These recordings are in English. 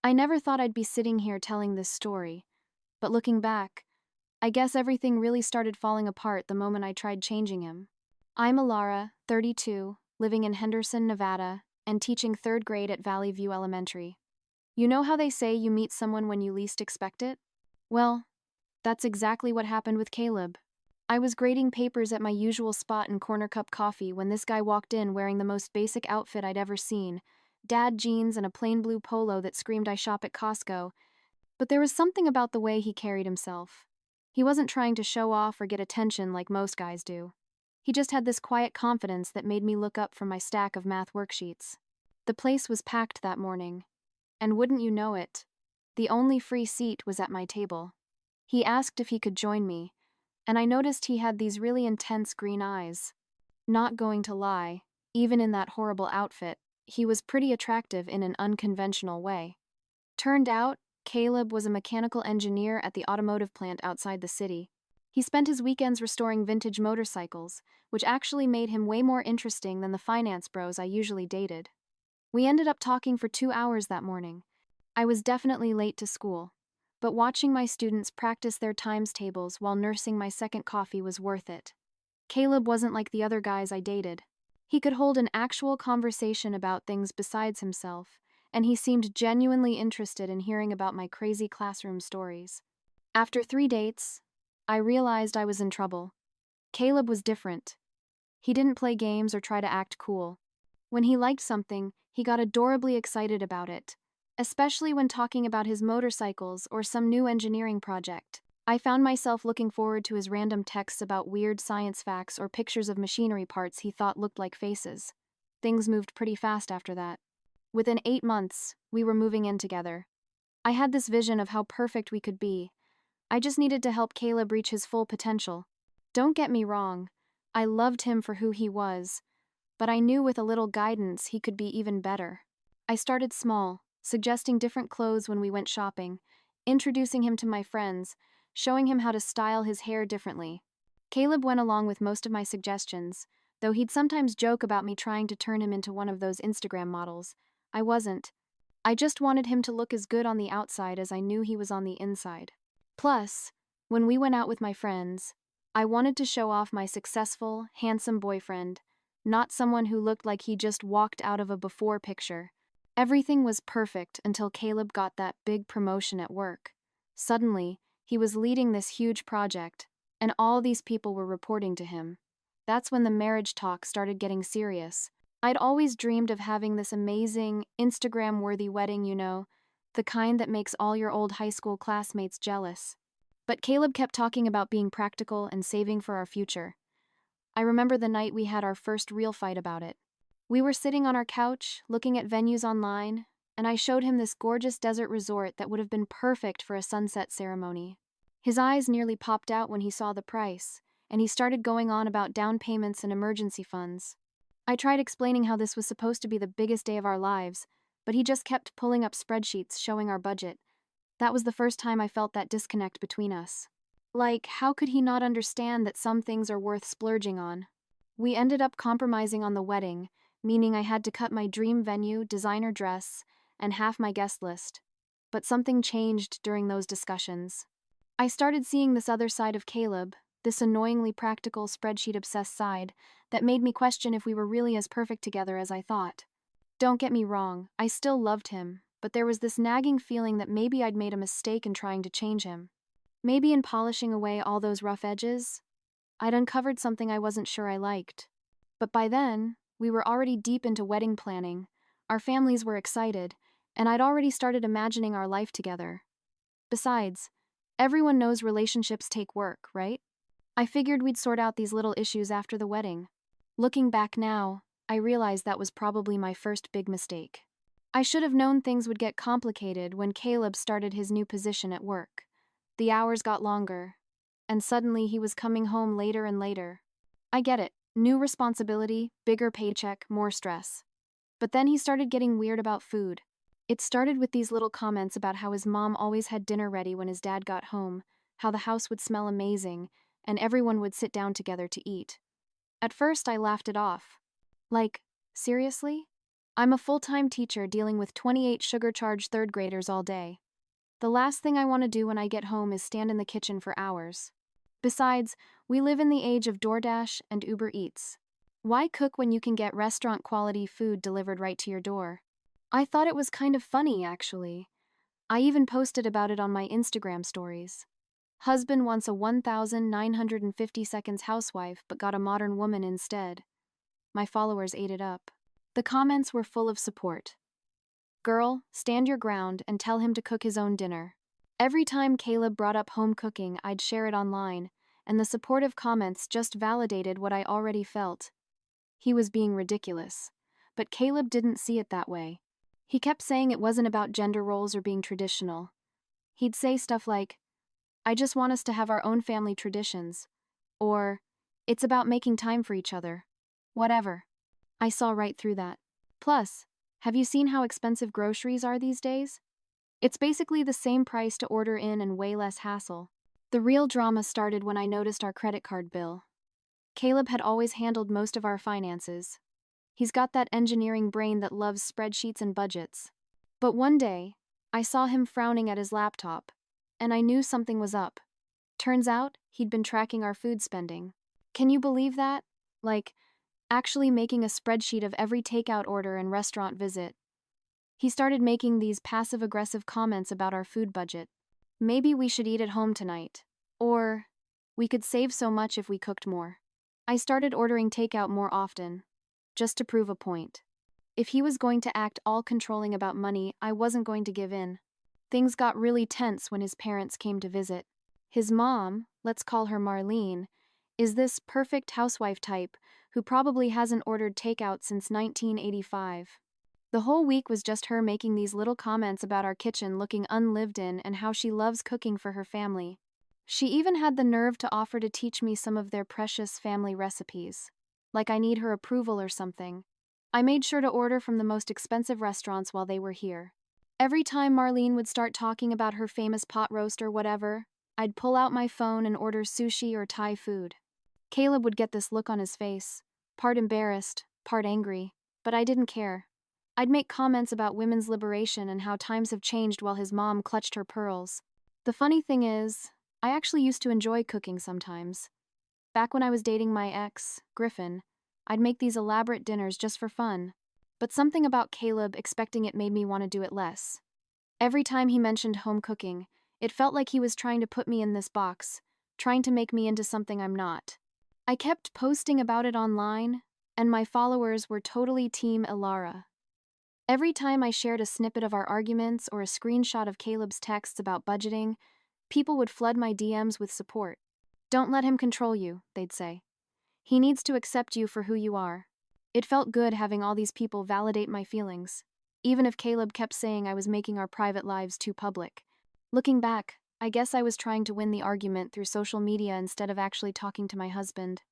I never thought I'd be sitting here telling this story, but looking back, I guess everything really started falling apart the moment I tried changing him. I'm Alara, 32, living in Henderson, Nevada, and teaching third grade at Valley View Elementary. You know how they say you meet someone when you least expect it? Well, that's exactly what happened with Caleb. I was grading papers at my usual spot in Corner Cup Coffee when this guy walked in wearing the most basic outfit I'd ever seen: dad jeans and a plain blue polo that screamed I shop at Costco. But there was something about the way he carried himself. He wasn't trying to show off or get attention like most guys do. He just had this quiet confidence that made me look up from my stack of math worksheets. The place was packed that morning, and wouldn't you know it, the only free seat was at my table. He asked if he could join me, and I noticed he had these really intense green eyes. Not going to lie, even in that horrible outfit, he was pretty attractive in an unconventional way. Turned out, Caleb was a mechanical engineer at the automotive plant outside the city. He spent his weekends restoring vintage motorcycles, which actually made him way more interesting than the finance bros I usually dated. We ended up talking for 2 hours that morning. I was definitely late to school, but watching my students practice their times tables while nursing my second coffee was worth it. Caleb wasn't like the other guys I dated. He could hold an actual conversation about things besides himself, and he seemed genuinely interested in hearing about my crazy classroom stories. After 3 dates, I realized I was in trouble. Caleb was different. He didn't play games or try to act cool. When he liked something, he got adorably excited about it, especially when talking about his motorcycles or some new engineering project. I found myself looking forward to his random texts about weird science facts or pictures of machinery parts he thought looked like faces. Things moved pretty fast after that. Within 8 months, we were moving in together. I had this vision of how perfect we could be. I just needed to help Caleb reach his full potential. Don't get me wrong, I loved him for who he was, but I knew with a little guidance he could be even better. I started small, suggesting different clothes when we went shopping, introducing him to my friends, showing him how to style his hair differently. Caleb went along with most of my suggestions, though he'd sometimes joke about me trying to turn him into one of those Instagram models. I wasn't. I just wanted him to look as good on the outside as I knew he was on the inside. Plus, when we went out with my friends, I wanted to show off my successful, handsome boyfriend, not someone who looked like he just walked out of a before picture. Everything was perfect until Caleb got that big promotion at work. Suddenly, he was leading this huge project, and all these people were reporting to him. That's when the marriage talk started getting serious. I'd always dreamed of having this amazing, Instagram-worthy wedding, the kind that makes all your old high school classmates jealous. But Caleb kept talking about being practical and saving for our future. I remember the night we had our first real fight about it. We were sitting on our couch, looking at venues online, and I showed him this gorgeous desert resort that would have been perfect for a sunset ceremony. His eyes nearly popped out when he saw the price, and he started going on about down payments and emergency funds. I tried explaining how this was supposed to be the biggest day of our lives, but he just kept pulling up spreadsheets showing our budget. That was the first time I felt that disconnect between us. Like, how could he not understand that some things are worth splurging on? We ended up compromising on the wedding, meaning I had to cut my dream venue, designer dress, and half my guest list. But something changed during those discussions. I started seeing this other side of Caleb, this annoyingly practical, spreadsheet-obsessed side, that made me question if we were really as perfect together as I thought. Don't get me wrong, I still loved him, but there was this nagging feeling that maybe I'd made a mistake in trying to change him. Maybe in polishing away all those rough edges, I'd uncovered something I wasn't sure I liked. But by then, we were already deep into wedding planning, our families were excited, and I'd already started imagining our life together. Besides, everyone knows relationships take work, right? I figured we'd sort out these little issues after the wedding. Looking back now, I realize that was probably my first big mistake. I should have known things would get complicated when Caleb started his new position at work. The hours got longer, and suddenly he was coming home later and later. I get it, new responsibility, bigger paycheck, more stress. But then he started getting weird about food. It started with these little comments about how his mom always had dinner ready when his dad got home, how the house would smell amazing, and everyone would sit down together to eat. At first, I laughed it off. Like, seriously? I'm a full-time teacher dealing with 28 sugar-charged third graders all day. The last thing I want to do when I get home is stand in the kitchen for hours. Besides, we live in the age of DoorDash and Uber Eats. Why cook when you can get restaurant-quality food delivered right to your door? I thought it was kind of funny, actually. I even posted about it on my Instagram stories. Husband wants a 1,950 seconds housewife but got a modern woman instead. My followers ate it up. The comments were full of support. Girl, stand your ground and tell him to cook his own dinner. Every time Caleb brought up home cooking, I'd share it online, and the supportive comments just validated what I already felt. He was being ridiculous. But Caleb didn't see it that way. He kept saying it wasn't about gender roles or being traditional. He'd say stuff like, I just want us to have our own family traditions. Or, it's about making time for each other. Whatever. I saw right through that. Plus, have you seen how expensive groceries are these days? It's basically the same price to order in and way less hassle. The real drama started when I noticed our credit card bill. Caleb had always handled most of our finances. He's got that engineering brain that loves spreadsheets and budgets. But one day, I saw him frowning at his laptop, and I knew something was up. Turns out, he'd been tracking our food spending. Can you believe that? Like, actually making a spreadsheet of every takeout order and restaurant visit. He started making these passive-aggressive comments about our food budget. Maybe we should eat at home tonight. Or, we could save so much if we cooked more. I started ordering takeout more often, just to prove a point. If he was going to act all controlling about money, I wasn't going to give in. Things got really tense when his parents came to visit. His mom, let's call her Marlene, is this perfect housewife type who probably hasn't ordered takeout since 1985. The whole week was just her making these little comments about our kitchen looking unlived in and how she loves cooking for her family. She even had the nerve to offer to teach me some of their precious family recipes. Like I need her approval or something. I made sure to order from the most expensive restaurants while they were here. Every time Marlene would start talking about her famous pot roast or whatever, I'd pull out my phone and order sushi or Thai food. Caleb would get this look on his face, part embarrassed, part angry, but I didn't care. I'd make comments about women's liberation and how times have changed while his mom clutched her pearls. The funny thing is, I actually used to enjoy cooking sometimes. Back when I was dating my ex, Griffin, I'd make these elaborate dinners just for fun. But something about Caleb expecting it made me want to do it less. Every time he mentioned home cooking, it felt like he was trying to put me in this box, trying to make me into something I'm not. I kept posting about it online, and my followers were totally Team Elara. Every time I shared a snippet of our arguments or a screenshot of Caleb's texts about budgeting, people would flood my DMs with support. Don't let him control you, they'd say. He needs to accept you for who you are. It felt good having all these people validate my feelings, even if Caleb kept saying I was making our private lives too public. Looking back, I guess I was trying to win the argument through social media instead of actually talking to my husband.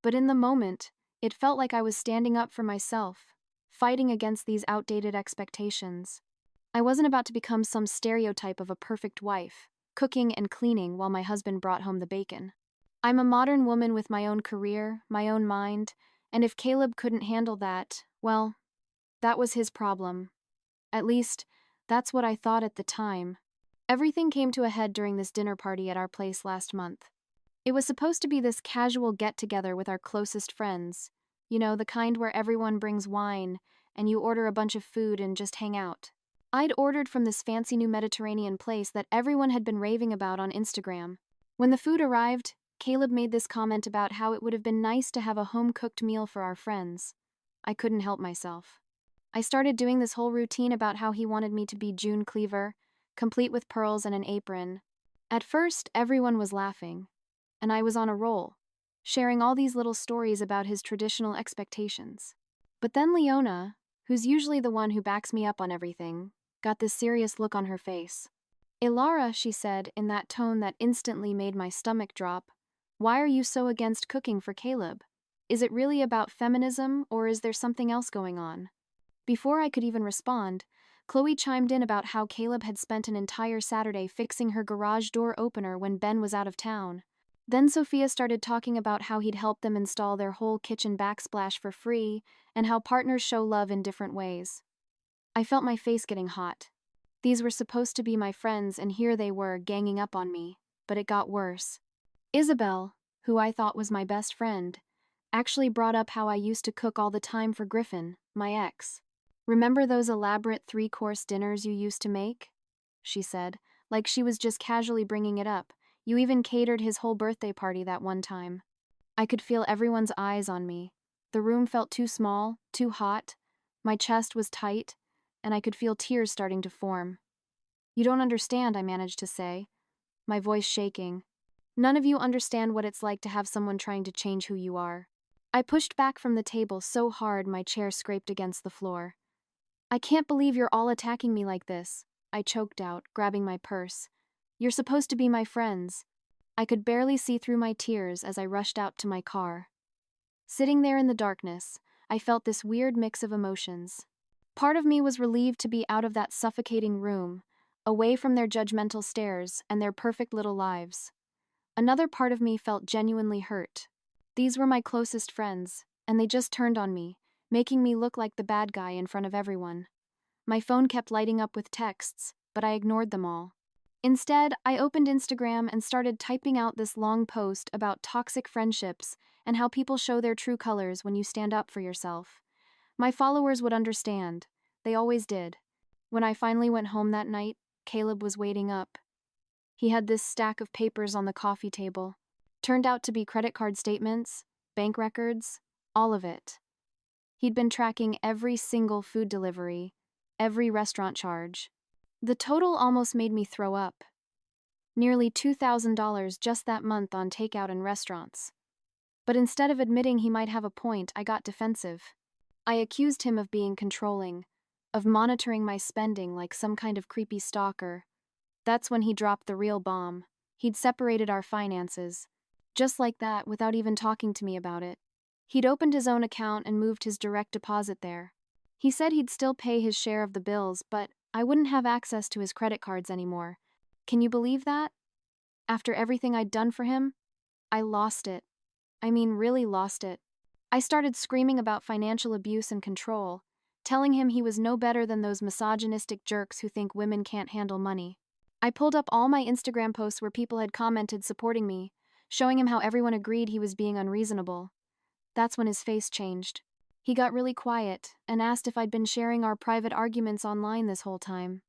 But in the moment, it felt like I was standing up for myself, fighting against these outdated expectations. I wasn't about to become some stereotype of a perfect wife, cooking and cleaning while my husband brought home the bacon. I'm a modern woman with my own career, my own mind, and if Caleb couldn't handle that, well, that was his problem. At least, that's what I thought at the time. Everything came to a head during this dinner party at our place last month. It was supposed to be this casual get-together with our closest friends. You know, the kind where everyone brings wine, and you order a bunch of food and just hang out. I'd ordered from this fancy new Mediterranean place that everyone had been raving about on Instagram. When the food arrived, Caleb made this comment about how it would have been nice to have a home-cooked meal for our friends. I couldn't help myself. I started doing this whole routine about how he wanted me to be June Cleaver, complete with pearls and an apron. At first, everyone was laughing, and I was on a roll, sharing all these little stories about his traditional expectations. But then Leona, who's usually the one who backs me up on everything, got this serious look on her face. Elara, she said, in that tone that instantly made my stomach drop, why are you so against cooking for Caleb? Is it really about feminism, or is there something else going on? Before I could even respond, Chloe chimed in about how Caleb had spent an entire Saturday fixing her garage door opener when Ben was out of town. Then Sophia started talking about how he'd helped them install their whole kitchen backsplash for free and how partners show love in different ways. I felt my face getting hot. These were supposed to be my friends, and here they were ganging up on me. But it got worse. Isabel, who I thought was my best friend, actually brought up how I used to cook all the time for Griffin, my ex. "Remember those elaborate 3-course dinners you used to make?" she said, like she was just casually bringing it up. "You even catered his whole birthday party that one time." I could feel everyone's eyes on me. The room felt too small, too hot. My chest was tight, and I could feel tears starting to form. "You don't understand," I managed to say, my voice shaking. "None of you understand what it's like to have someone trying to change who you are." I pushed back from the table so hard my chair scraped against the floor. "I can't believe you're all attacking me like this," I choked out, grabbing my purse. "You're supposed to be my friends." I could barely see through my tears as I rushed out to my car. Sitting there in the darkness, I felt this weird mix of emotions. Part of me was relieved to be out of that suffocating room, away from their judgmental stares and their perfect little lives. Another part of me felt genuinely hurt. These were my closest friends, and they just turned on me, making me look like the bad guy in front of everyone. My phone kept lighting up with texts, but I ignored them all. Instead, I opened Instagram and started typing out this long post about toxic friendships and how people show their true colors when you stand up for yourself. My followers would understand. They always did. When I finally went home that night, Caleb was waiting up. He had this stack of papers on the coffee table. Turned out to be credit card statements, bank records, all of it. He'd been tracking every single food delivery, every restaurant charge. The total almost made me throw up. Nearly $2,000 just that month on takeout and restaurants. But instead of admitting he might have a point, I got defensive. I accused him of being controlling, of monitoring my spending like some kind of creepy stalker. That's when he dropped the real bomb. He'd separated our finances. Just like that, without even talking to me about it. He'd opened his own account and moved his direct deposit there. He said he'd still pay his share of the bills, but I wouldn't have access to his credit cards anymore. Can you believe that? After everything I'd done for him, I lost it. I mean, really lost it. I started screaming about financial abuse and control, telling him he was no better than those misogynistic jerks who think women can't handle money. I pulled up all my Instagram posts where people had commented supporting me, showing him how everyone agreed he was being unreasonable. That's when his face changed. He got really quiet and asked if I'd been sharing our private arguments online this whole time.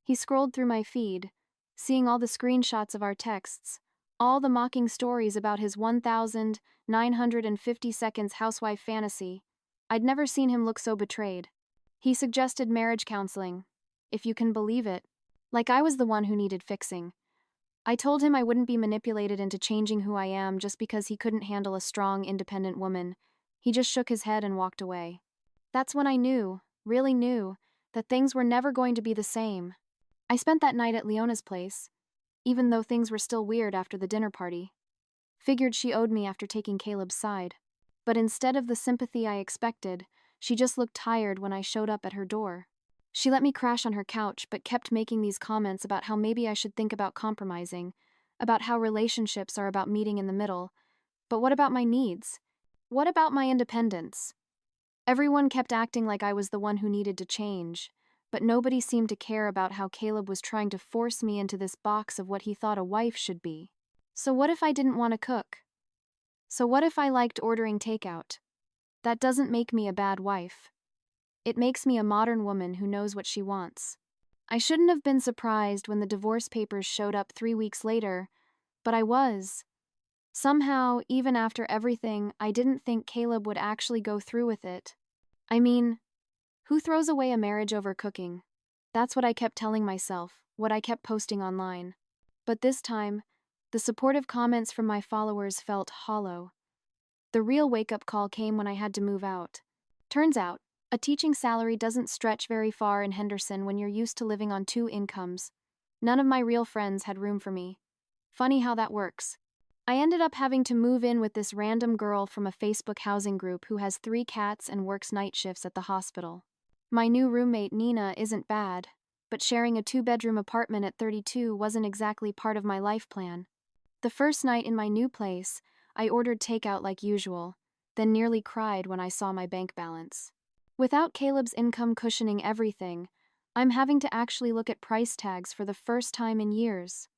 He scrolled through my feed, seeing all the screenshots of our texts, all the mocking stories about his 1,950 seconds housewife fantasy. I'd never seen him look so betrayed. He suggested marriage counseling, if you can believe it, like I was the one who needed fixing. I told him I wouldn't be manipulated into changing who I am just because he couldn't handle a strong, independent woman. He just shook his head and walked away. That's when I knew, really knew, that things were never going to be the same. I spent that night at Leona's place, even though things were still weird after the dinner party. Figured she owed me after taking Caleb's side. But instead of the sympathy I expected, she just looked tired when I showed up at her door. She let me crash on her couch, but kept making these comments about how maybe I should think about compromising, about how relationships are about meeting in the middle. But what about my needs? What about my independence? Everyone kept acting like I was the one who needed to change, but nobody seemed to care about how Caleb was trying to force me into this box of what he thought a wife should be. So what if I didn't want to cook? So what if I liked ordering takeout? That doesn't make me a bad wife. It makes me a modern woman who knows what she wants. I shouldn't have been surprised when the divorce papers showed up 3 weeks later, but I was. Somehow, even after everything, I didn't think Caleb would actually go through with it. I mean, who throws away a marriage over cooking? That's what I kept telling myself, what I kept posting online. But this time, the supportive comments from my followers felt hollow. The real wake-up call came when I had to move out. Turns out, a teaching salary doesn't stretch very far in Henderson when you're used to living on 2 incomes. None of my real friends had room for me. Funny how that works. I ended up having to move in with this random girl from a Facebook housing group who has 3 cats and works night shifts at the hospital. My new roommate, Nina, isn't bad, but sharing a 2-bedroom apartment at 32 wasn't exactly part of my life plan. The first night in my new place, I ordered takeout like usual, then nearly cried when I saw my bank balance. Without Caleb's income cushioning everything, I'm having to actually look at price tags for the first time in years.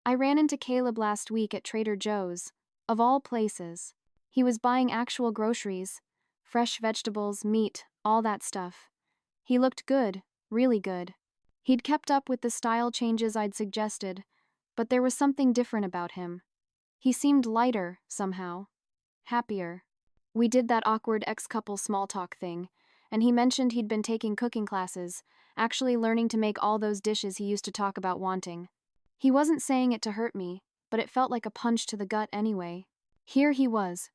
I ran into Caleb last week at Trader Joe's, of all places. He was buying actual groceries, fresh vegetables, meat, all that stuff. He looked good, really good. He'd kept up with the style changes I'd suggested, but there was something different about him. He seemed lighter, somehow. Happier. We did that awkward ex-couple small talk thing, and he mentioned he'd been taking cooking classes, actually learning to make all those dishes he used to talk about wanting. He wasn't saying it to hurt me, but it felt like a punch to the gut anyway. Here he was,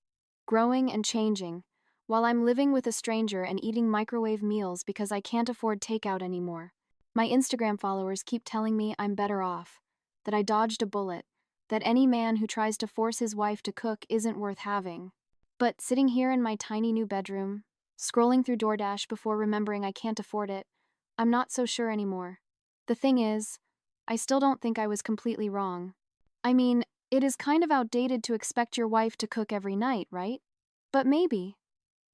growing and changing, while I'm living with a stranger and eating microwave meals because I can't afford takeout anymore. My Instagram followers keep telling me I'm better off, that I dodged a bullet, that any man who tries to force his wife to cook isn't worth having. But sitting here in my tiny new bedroom, scrolling through DoorDash before remembering I can't afford it, I'm not so sure anymore. The thing is, I still don't think I was completely wrong. I mean, it is kind of outdated to expect your wife to cook every night, right? But maybe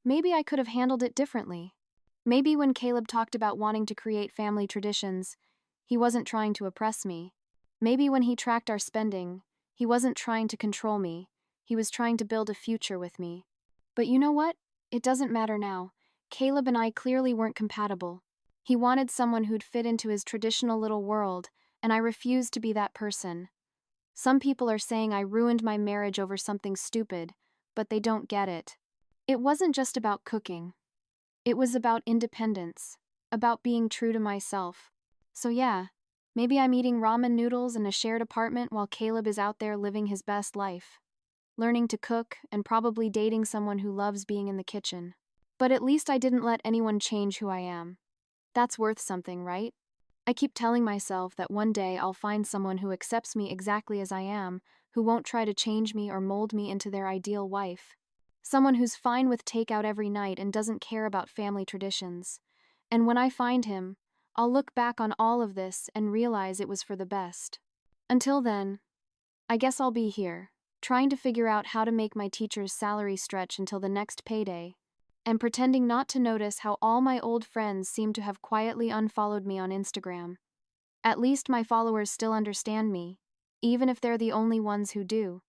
I could have handled it differently. Maybe when Caleb talked about wanting to create family traditions, he wasn't trying to oppress me. Maybe when he tracked our spending, he wasn't trying to control me. He was trying to build a future with me. But you know what? It doesn't matter now. Caleb and I clearly weren't compatible. He wanted someone who'd fit into his traditional little world, and I refused to be that person. Some people are saying I ruined my marriage over something stupid, but they don't get it. It wasn't just about cooking. It was about independence, about being true to myself. So yeah, maybe I'm eating ramen noodles in a shared apartment while Caleb is out there living his best life, learning to cook and probably dating someone who loves being in the kitchen. But at least I didn't let anyone change who I am. That's worth something, right? I keep telling myself that one day I'll find someone who accepts me exactly as I am, who won't try to change me or mold me into their ideal wife. Someone who's fine with takeout every night and doesn't care about family traditions. And when I find him, I'll look back on all of this and realize it was for the best. Until then, I guess I'll be here, trying to figure out how to make my teacher's salary stretch until the next payday, and pretending not to notice how all my old friends seem to have quietly unfollowed me on Instagram. At least my followers still understand me, even if they're the only ones who do.